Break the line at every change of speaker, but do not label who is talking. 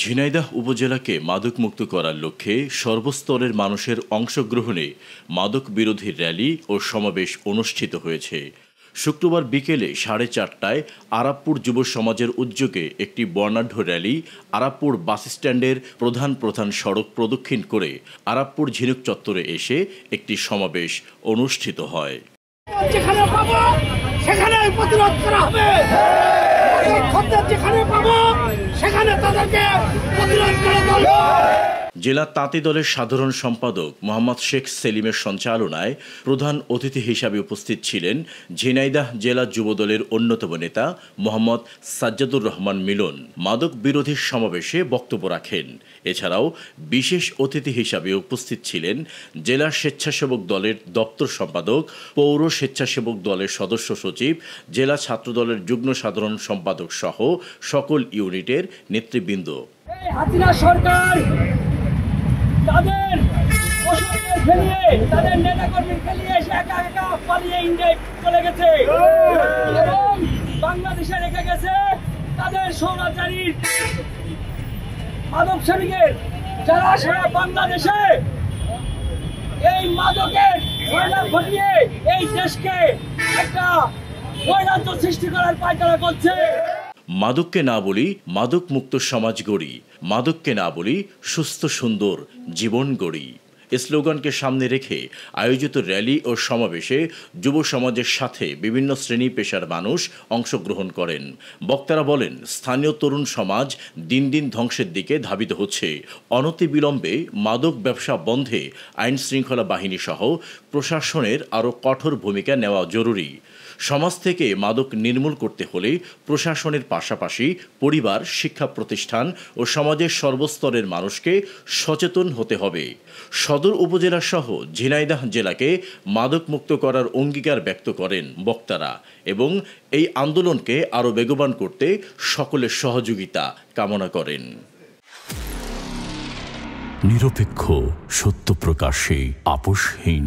ঝিনাইদহ উপজেলাকে মাদকমুক্ত করার লক্ষ্যে সর্বস্তরের মানুষের অংশগ্রহণে মাদক বিরোধী র্যালি ও সমাবেশ অনুষ্ঠিত হয়েছে। শুক্রবার বিকেলে 4:30টায় আরাপপুর যুব সমাজের উদ্যোগে একটি বর্ণাঢ্য র্যালি আরাপপুর বাসস্ট্যান্ডের প্রধান সড়ক প্রদক্ষিণ করে আরাপপুর ঝিনুক চত্বরে এসে একটি সমাবেশ অনুষ্ঠিত হয়।
যেখানে পাবো সেখানে প্রতিরোধ করা হবে, যেখানে পাবো সেখানে তাদেরকে প্রতিরোধ করে তুলব।
জেলা তাঁতি দলের সাধারণ সম্পাদক মোহাম্মদ শেখ সেলিমের সঞ্চালনায় প্রধান অতিথি হিসাবে উপস্থিত ছিলেন ঝিনাইদহ জেলা যুবদলের অন্যতম নেতা মোহাম্মদ সাজ্জাদুর রহমান মিলন। মাদক বিরোধী সমাবেশে বক্তব্য রাখেন। এছাড়াও বিশেষ অতিথি হিসাবে উপস্থিত ছিলেন জেলা স্বেচ্ছাসেবক দলের দপ্তর সম্পাদক, পৌর স্বেচ্ছাসেবক দলের সদস্য সচিব, জেলা ছাত্র দলের যুগ্ম সাধারণ সম্পাদক সহ সকল ইউনিটের নেতৃবৃন্দ।
হাসিনা সরকার তাদের ফেলিয়ে, তাদের নেতাকর্মী ফেলিয়ে এসে একা একা পালিয়ে ইন্ডিয়ায় চলে গেছে এবং বাংলাদেশে রেখে গেছে তাদের স্বৈরাচারী মাদক সেবীদের, যারা সারা বাংলাদেশে এই মাদকের ফয়লা ঘটিয়ে এই দেশকে একটা নৈরাজ্য সৃষ্টি করার পায়তারা করছে।
মাদককে না বলি মাদক মুক্ত সমাজ গড়ি, মাদককে না বলি সুস্থ সুন্দর জীবন গড়ি স্লোগানকে সামনে রেখে আয়োজিত র্যালি ও সমাবেশে যুব সমাজের সাথে বিভিন্ন শ্রেণী পেশার মানুষ অংশগ্রহণ করেন। বক্তারা বলেন, স্থানীয় তরুণ সমাজ দিন দিন ধ্বংসের দিকে ধাবিত হচ্ছে। অনতিবিলম্বে মাদক ব্যবসা বন্ধে আইন শৃঙ্খলা বাহিনী সহ প্রশাসনের আরও কঠোর ভূমিকা নেওয়া জরুরি। সমাজ থেকে মাদক নির্মূল করতে হলে প্রশাসনের পাশাপাশি পরিবার, শিক্ষা প্রতিষ্ঠান ও সমাজের সর্বস্তরের মানুষকে সচেতন হতে হবে। সদর উপজেলা সহ ঝিনাইদহ জেলাকে মাদক মুক্ত করার অঙ্গীকার ব্যক্ত করেন বক্তারা এবং এই আন্দোলনকে আরও বেগবান করতে সকলের সহযোগিতা কামনা করেন।
নিরপেক্ষ, সত্য প্রকাশে আপোষহীন।